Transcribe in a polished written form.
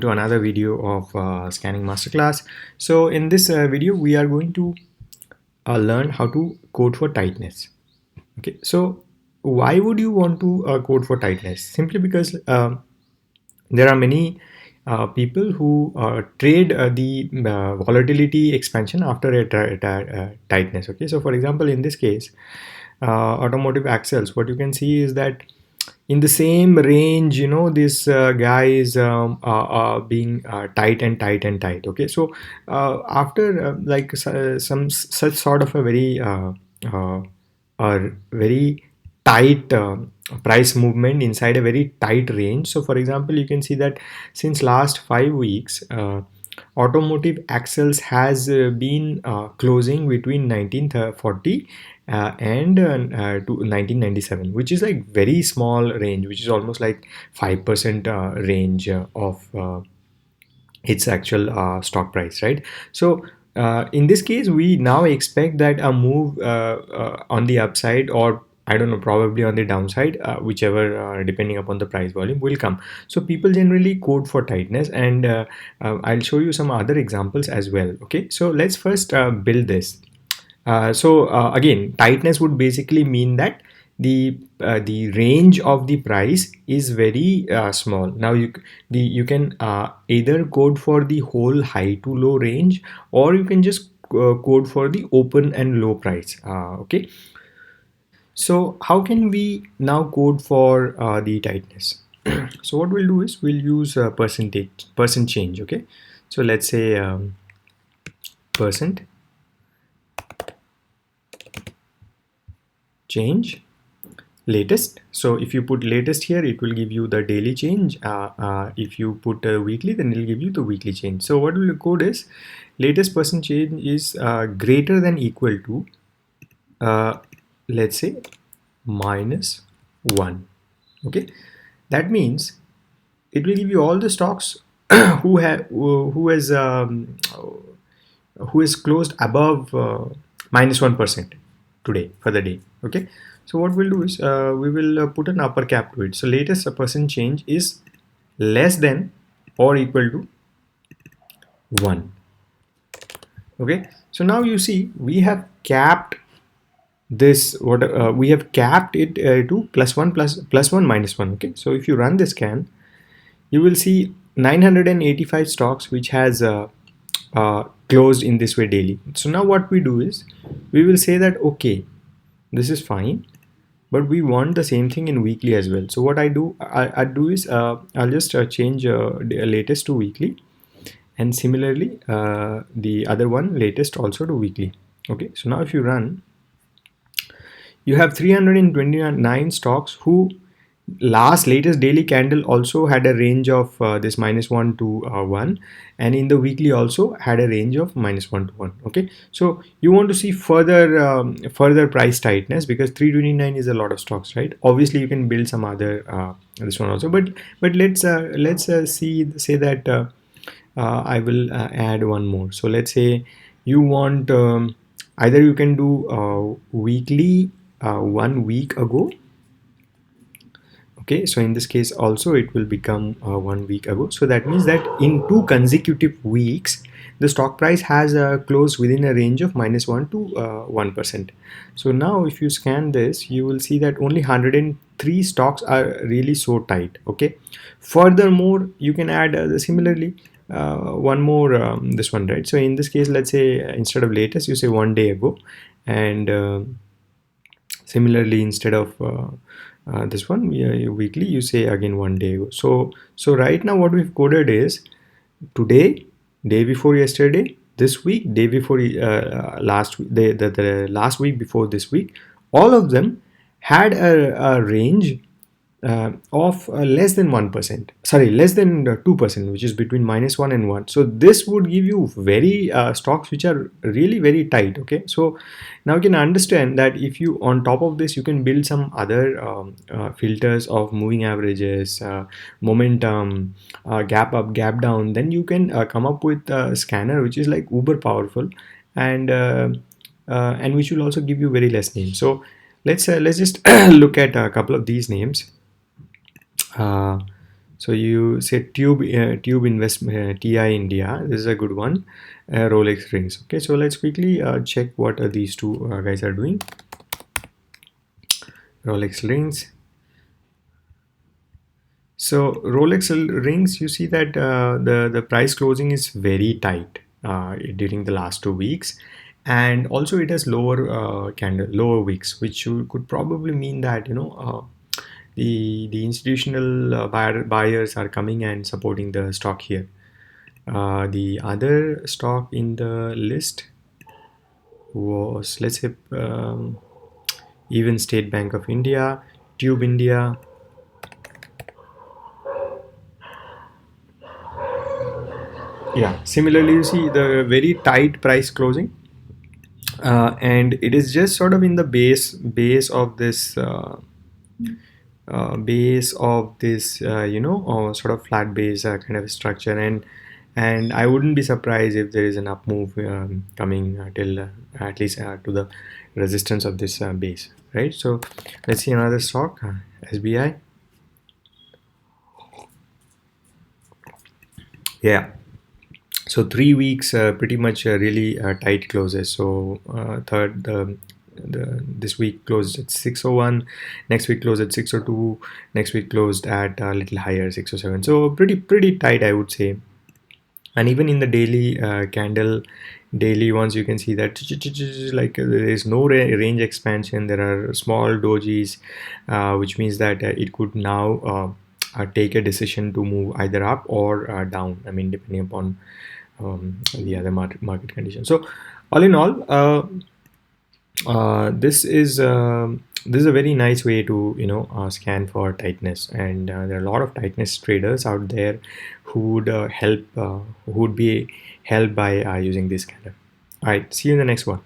to another video of scanning masterclass. So in this video we are going to learn how to code for tightness. Okay, so why would you want to code for tightness? Simply because there are many people who trade the volatility expansion after a tightness. Okay, so for example, in this case, automotive axles, what you can see is that in the same range, this guy is being tight and tight and tight. Okay, so after some such sort of uh, a very tight price movement inside a very tight range. So for example, you can see that since last 5 weeks, automotive axles has been closing between 1940 and to 1997, which is like very small range, which is almost like 5% range of its actual stock price, right? So in this case, we now expect that a move on the upside, or I don't know, probably on the downside, whichever, depending upon the price volume, will come. So people generally code for tightness, and I'll show you some other examples as well. Okay, so let's first build this. Again, tightness would basically mean that the range of the price is very small. Now you can either code for the whole high to low range, or you can just code for the open and low price. Okay, so how can we now code for the tightness? So what we'll do is we'll use percent change. Okay, so let's say percent change latest. So if you put latest here, it will give you the daily change. If you put weekly, then it will give you the weekly change. So what will code is latest percent change is greater than equal to let's say -1. Okay, that means it will give you all the stocks who have who is closed above -1% today for the day. Okay, so what we'll do is we will put an upper cap to it. So latest percent change is less than or equal to 1. Okay, so now you see we have capped this, what we have capped it to +1 +1 -1. Okay, so if you run this scan, you will see 985 stocks which has closed in this way daily. So now what we do is we will say that okay, this is fine, but we want the same thing in weekly as well. So what I do is I'll just change the latest to weekly, and similarly the other one, latest, also to weekly. Okay, so now if you run, you have 329 stocks who latest daily candle also had a range of this -1 to 1, and in the weekly also had a range of -1 to 1. Okay, so you want to see further price tightness, because 329 is a lot of stocks, right? Obviously you can build some other this one also, but let's say that I will add one more. So let's say you want either you can do weekly 1 week ago. Okay, so in this case also it will become 1 week ago. So that means that in 2 consecutive weeks the stock price has closed within a range of -1 to 1%. So now if you scan this, you will see that only 103 stocks are really so tight. Okay, furthermore you can add similarly one more, this one, right? So in this case, let's say instead of latest you say 1 day ago, and similarly instead of this one, weekly, you say again 1 day ago. So right now what we've coded is today, day before yesterday, this week, day before last week, the last week before this week. All of them had a range of less than 1%, sorry, less than 2%, which is between -1 and 1. So this would give you very stocks which are really very tight. Okay, so now you can understand that if you, on top of this, you can build some other filters of moving averages, momentum, gap up, gap down, then you can come up with a scanner which is like uber powerful, and which will also give you very less names. So let's just look at a couple of these names. So you say Tube Investment, TI India. This is a good one. Rolex rings. Okay, so let's quickly check what these two guys are doing. Rolex rings. So Rolex rings, you see that the price closing is very tight during the last 2 weeks, and also it has lower wicks, which could probably mean that the institutional buyers are coming and supporting the stock here. The other stock in the list was, let's say, even State Bank of India, Tube India. Yeah, similarly, you see the very tight price closing, and it is just sort of in the base of this sort of flat base kind of structure, and I wouldn't be surprised if there is an up move coming till at least to the resistance of this base, right? So let's see another stock, SBI. Yeah, so 3 weeks pretty much really tight closes. So third this week closed at 601, next week closed at 602, next week closed at a little higher, 607. So pretty tight, I would say. And even in the daily daily ones, you can see that like there is no range expansion. There are small dojis, which means that it could now take a decision to move either up or down, I mean, depending upon the other market conditions. So all in all, this is a very nice way to scan for tightness, and there are a lot of tightness traders out there who would who would be helped by using this scanner. All right, see you in the next one.